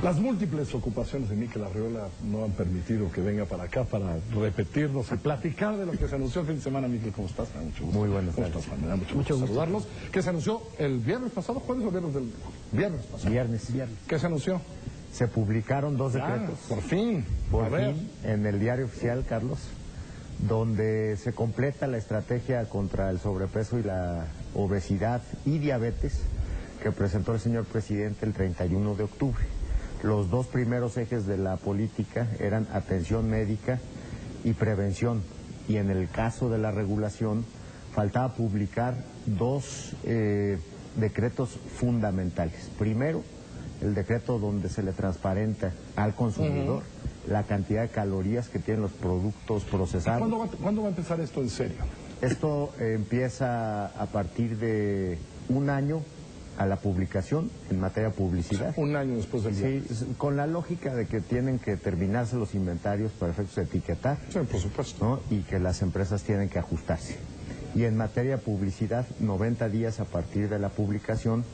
Las múltiples ocupaciones de Mikel Arriola no han permitido que venga para acá para repetirnos y platicar de lo que se anunció el fin de semana. Mikel, ¿cómo estás? Me da mucho gusto. Muy buenas tardes. ¿Cómo estás, Juan? Me da mucho gusto saludarlos. ¿Qué se anunció el viernes pasado? ¿Jueves o viernes del viernes pasado? Viernes. ¿Qué se anunció? Se publicaron dos decretos. Por fin. Por fin, en el diario oficial, Carlos, donde se completa la estrategia contra el sobrepeso y la obesidad y diabetes que presentó el señor presidente el 31 de octubre. Los dos primeros ejes de la política eran atención médica y prevención. Y en el caso de la regulación, faltaba publicar dos decretos fundamentales. Primero, el decreto donde se le transparenta al consumidor la cantidad de calorías que tienen los productos procesados. ¿Cuándo va a empezar esto en serio? Esto empieza a partir de un año a la publicación en materia de publicidad. Un año después del día. Sí, con la lógica de que tienen que terminarse los inventarios para efectos de etiquetar. Sí, por supuesto. ¿No? Y que las empresas tienen que ajustarse. Y en materia de publicidad, 90 días a partir de la publicación,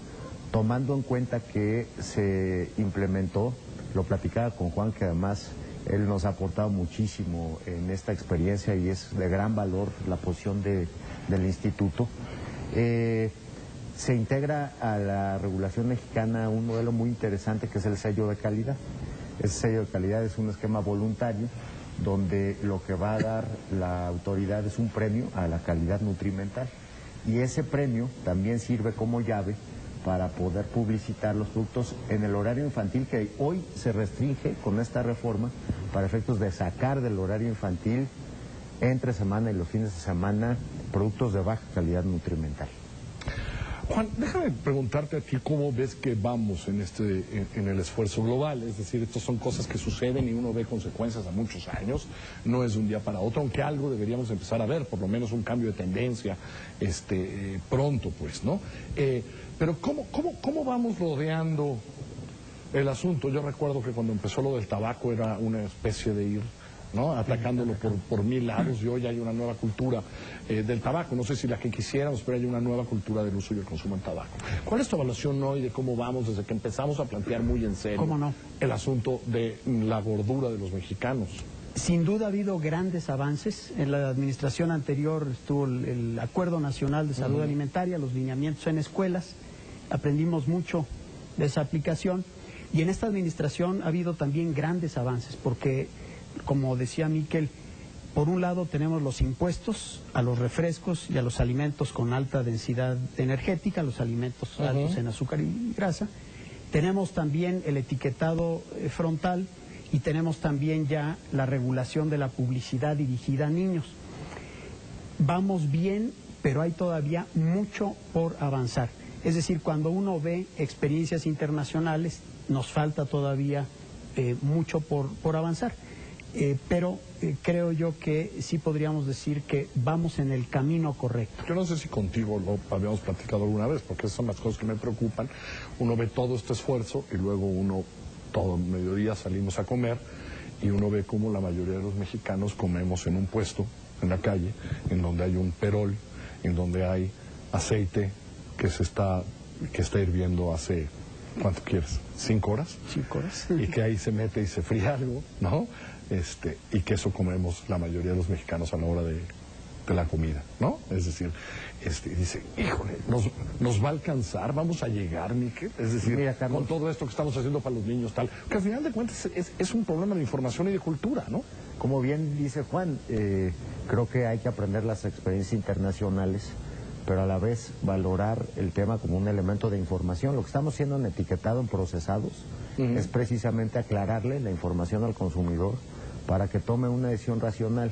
tomando en cuenta que se implementó, lo platicaba con Juan, que además él nos ha aportado muchísimo en esta experiencia y es de gran valor la posición del instituto. Se integra a la regulación mexicana un modelo muy interesante que es el sello de calidad. Ese sello de calidad es un esquema voluntario donde lo que va a dar la autoridad es un premio a la calidad nutrimental. Y ese premio también sirve como llave para poder publicitar los productos en el horario infantil, que hoy se restringe con esta reforma para efectos de sacar del horario infantil entre semana y los fines de semana productos de baja calidad nutrimental. Juan, déjame preguntarte a ti cómo ves que vamos en el esfuerzo global. Es decir, estas son cosas que suceden y uno ve consecuencias a muchos años, no es de un día para otro, aunque algo deberíamos empezar a ver, por lo menos un cambio de tendencia pronto, pues, ¿no? Pero ¿cómo vamos rodeando el asunto? Yo recuerdo que cuando empezó lo del tabaco era una especie de ir, ¿no?, atacándolo por mil lados, y hoy hay una nueva cultura del tabaco. No sé si la que quisiéramos, pero hay una nueva cultura del uso y el consumo del tabaco. ¿Cuál es tu evaluación hoy de cómo vamos desde que empezamos a plantear muy en serio el asunto de la gordura de los mexicanos? Sin duda ha habido grandes avances. En la administración anterior estuvo el Acuerdo Nacional de Salud Alimentaria, los lineamientos en escuelas. Aprendimos mucho de esa aplicación. Y en esta administración ha habido también grandes avances, porque, como decía Mikel, por un lado tenemos los impuestos a los refrescos y a los alimentos con alta densidad energética, los alimentos altos en azúcar y grasa. Tenemos también el etiquetado frontal y tenemos también ya la regulación de la publicidad dirigida a niños. Vamos bien, pero hay todavía mucho por avanzar. Es decir, cuando uno ve experiencias internacionales, nos falta todavía mucho por avanzar. Pero creo yo que sí podríamos decir que vamos en el camino correcto. Yo no sé si contigo lo habíamos platicado alguna vez, porque esas son las cosas que me preocupan. Uno ve todo este esfuerzo y luego todo mediodía salimos a comer y uno ve cómo la mayoría de los mexicanos comemos en un puesto, en la calle, en donde hay un perol, en donde hay aceite que está hirviendo hace, ¿cuánto quieres? ¿5 horas? 5 horas. Y que ahí se mete y se fríe algo, ¿no? Y que eso comemos la mayoría de los mexicanos a la hora de la comida, ¿no? Es decir, dice, híjole, ¿nos va a alcanzar? ¿Vamos a llegar, Mikel? Es decir, mira, Carlos, con todo esto que estamos haciendo para los niños, tal, que al final de cuentas es un problema de información y de cultura, ¿no? Como bien dice Juan, creo que hay que aprender las experiencias internacionales, pero a la vez valorar el tema como un elemento de información. Lo que estamos haciendo en etiquetado en procesados es precisamente aclararle la información al consumidor para que tome una decisión racional.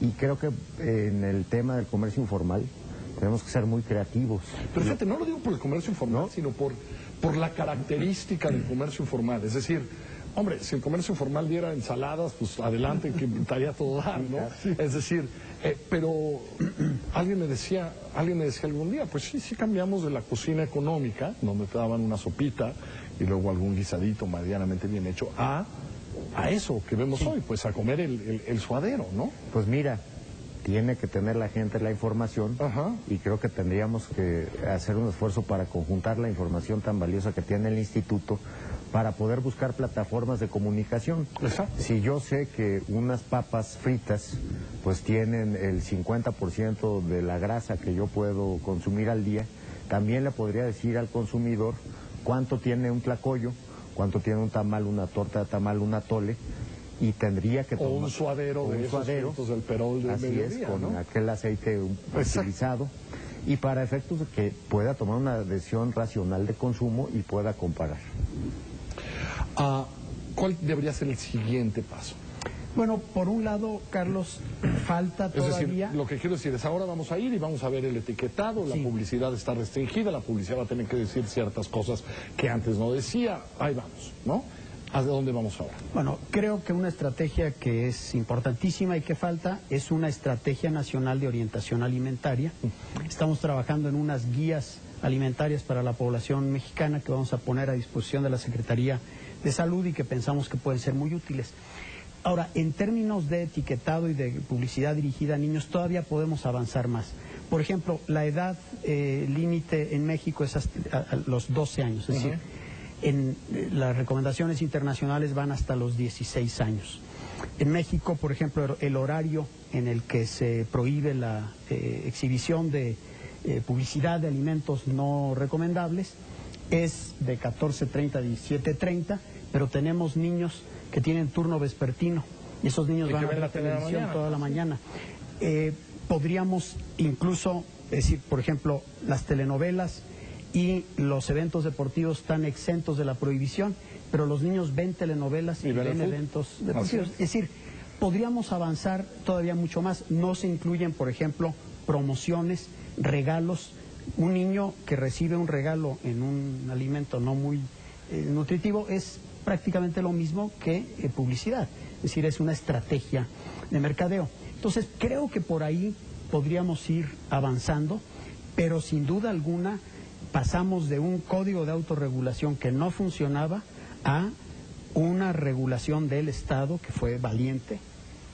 Y creo que en el tema del comercio informal tenemos que ser muy creativos. Pero fíjate, no lo digo por el comercio informal, sino por la característica del comercio informal. Es decir, hombre, si el comercio informal diera ensaladas, pues adelante, que estaría todo dar, ¿no? Es decir, pero alguien me decía algún día, pues sí cambiamos de la cocina económica, donde te daban una sopita y luego algún guisadito medianamente bien hecho, a eso que vemos hoy, pues a comer el suadero, ¿no? Pues mira, tiene que tener la gente la información y creo que tendríamos que hacer un esfuerzo para conjuntar la información tan valiosa que tiene el instituto para poder buscar plataformas de comunicación. Exacto. Si yo sé que unas papas fritas pues tienen el 50% de la grasa que yo puedo consumir al día, también le podría decir al consumidor cuánto tiene un tlacoyo, cuánto tiene un tamal, una torta de tamal, un atole, y tendría que tomar... O un suadero de esos fritos del Perol de así mediodía, es, con ¿no? aquel aceite utilizado, y para efectos de que pueda tomar una decisión racional de consumo y pueda comparar. ¿Cuál debería ser el siguiente paso? Bueno, por un lado, Carlos, falta todavía... Es decir, lo que quiero decir es, ahora vamos a ir y vamos a ver el etiquetado, la publicidad está restringida, la publicidad va a tener que decir ciertas cosas que antes no decía, ahí vamos, ¿no? ¿A dónde vamos ahora? Bueno, creo que una estrategia que es importantísima y que falta es una estrategia nacional de orientación alimentaria. Estamos trabajando en unas guías alimentarias para la población mexicana que vamos a poner a disposición de la Secretaría de Salud y que pensamos que pueden ser muy útiles. Ahora, en términos de etiquetado y de publicidad dirigida a niños, todavía podemos avanzar más. Por ejemplo, la edad límite en México es hasta los 12 años, es decir, en las recomendaciones internacionales van hasta los 16 años. En México, por ejemplo, el horario en el que se prohíbe la exhibición de publicidad de alimentos no recomendables es de 14:30 a 17:30, pero tenemos niños que tienen turno vespertino y esos niños van a ver la televisión toda la mañana. Podríamos incluso decir, por ejemplo, las telenovelas y los eventos deportivos están exentos de la prohibición, pero los niños ven telenovelas y ven eventos deportivos. Es decir, podríamos avanzar todavía mucho más. No se incluyen, por ejemplo, promociones, regalos. Un niño que recibe un regalo en un alimento no muy nutritivo es prácticamente lo mismo que publicidad. Es decir, es una estrategia de mercadeo. Entonces, creo que por ahí podríamos ir avanzando, pero sin duda alguna pasamos de un código de autorregulación que no funcionaba a una regulación del Estado que fue valiente,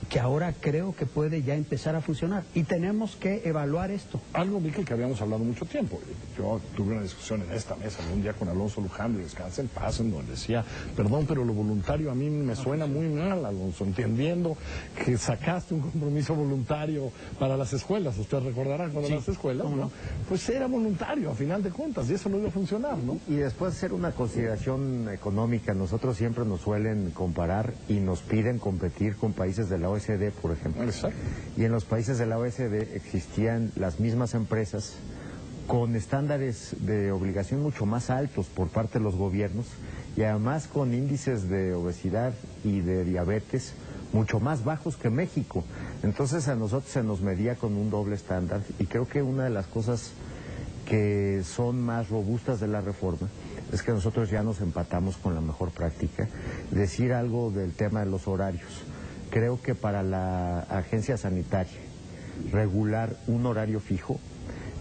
que ahora creo que puede ya empezar a funcionar. Y tenemos que evaluar esto. Algo, Miquel, que habíamos hablado mucho tiempo. Yo tuve una discusión en esta mesa un día con Alonso Luján, de Descansa en Paz, en donde decía, perdón, pero lo voluntario a mí me suena muy mal, Alonso, entendiendo que sacaste un compromiso voluntario para las escuelas. Usted recordará cuando las escuelas, ¿no? Pues era voluntario, a final de cuentas, y eso no iba a funcionar, ¿no? Y después de hacer una consideración económica, nosotros siempre nos suelen comparar y nos piden competir con países de la OECD, por ejemplo. Exacto. Y en los países de la OECD existían las mismas empresas con estándares de obligación mucho más altos por parte de los gobiernos y además con índices de obesidad y de diabetes mucho más bajos que México. Entonces a nosotros se nos medía con un doble estándar y creo que una de las cosas que son más robustas de la reforma es que nosotros ya nos empatamos con la mejor práctica. Decir algo del tema de los horarios. Creo que para la agencia sanitaria regular un horario fijo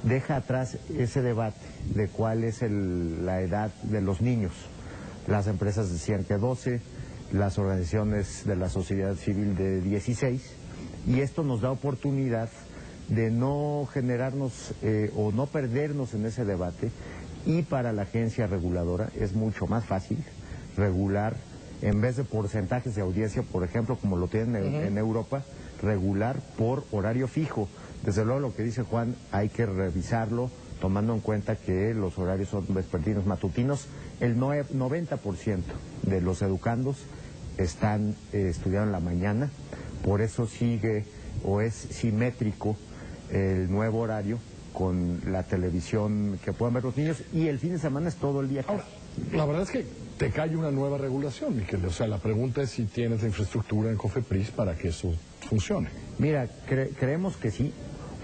deja atrás ese debate de cuál es la edad de los niños. Las empresas decían que 12, las organizaciones de la sociedad civil de 16, y esto nos da oportunidad de no generarnos o no perdernos en ese debate, y para la agencia reguladora es mucho más fácil regular, en vez de porcentajes de audiencia, por ejemplo, como lo tienen en Europa, regular por horario fijo. Desde luego lo que dice Juan, hay que revisarlo, tomando en cuenta que los horarios son vespertinos, matutinos. El 90% de los educandos están estudiando en la mañana, por eso sigue o es simétrico el nuevo horario con la televisión que puedan ver los niños, y el fin de semana es todo el día. Ahora, la verdad es que te cae una nueva regulación, Miquel. O sea, la pregunta es si tienes la infraestructura en COFEPRIS para que eso funcione. Mira, creemos que sí.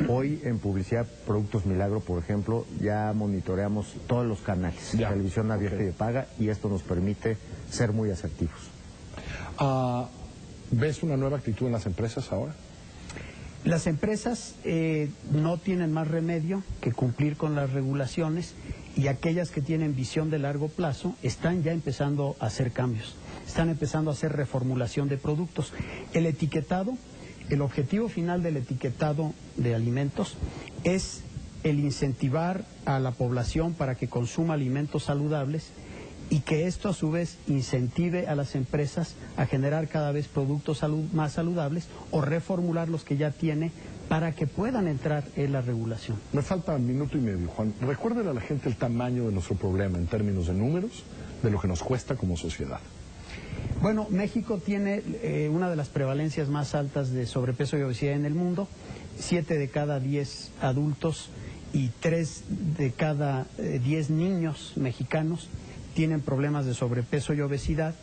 Hoy en Publicidad Productos Milagro, por ejemplo, ya monitoreamos todos los canales, televisión abierta y de paga, y esto nos permite ser muy asertivos. ¿Ves una nueva actitud en las empresas ahora? Las empresas no tienen más remedio que cumplir con las regulaciones, y aquellas que tienen visión de largo plazo están ya empezando a hacer cambios, están empezando a hacer reformulación de productos. El etiquetado, el objetivo final del etiquetado de alimentos es el incentivar a la población para que consuma alimentos saludables y que esto a su vez incentive a las empresas a generar cada vez productos más saludables o reformular los que ya tiene para que puedan entrar en la regulación. Me falta 1 minuto y medio, Juan. Recuérdale a la gente el tamaño de nuestro problema en términos de números, de lo que nos cuesta como sociedad. Bueno, México tiene una de las prevalencias más altas de sobrepeso y obesidad en el mundo. 7 de cada 10 adultos y 3 de cada 10 niños mexicanos tienen problemas de sobrepeso y obesidad,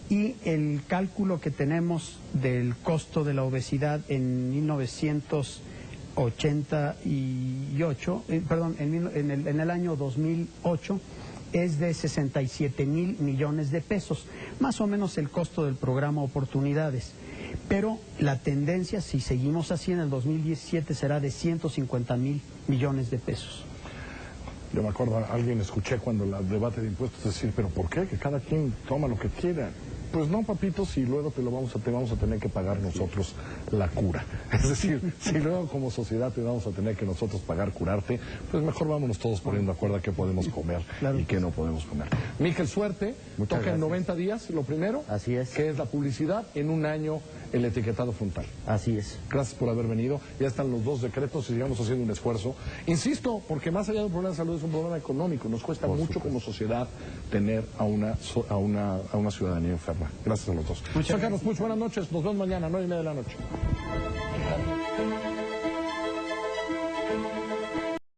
y el cálculo que tenemos del costo de la obesidad en 1988, en el año 2008, es de 67,000 millones de pesos, más o menos el costo del programa Oportunidades. Pero la tendencia, si seguimos así, en el 2017 será de 150,000 millones de pesos. Yo me acuerdo, a alguien escuché cuando el debate de impuestos decir, ¿pero por qué? Que cada quien toma lo que quiera. Pues no, papito, si luego te vamos a tener que pagar nosotros la cura. Es decir, si luego como sociedad te vamos a tener que nosotros pagar curarte, pues mejor vámonos todos poniendo de acuerdo a qué podemos comer y qué no podemos comer. Miguel, suerte. Toca en 90 días, lo primero. Así es. Que es la publicidad, en 1 año el etiquetado frontal. Así es. Gracias por haber venido. Ya están los 2 decretos y sigamos haciendo un esfuerzo. Insisto, porque más allá de un problema de salud es un problema económico. Nos cuesta mucho como sociedad tener a una ciudadanía enferma. Gracias a los dos. Soy Carlos Puig, buenas noches. Nos vemos mañana, 9:30 de la noche.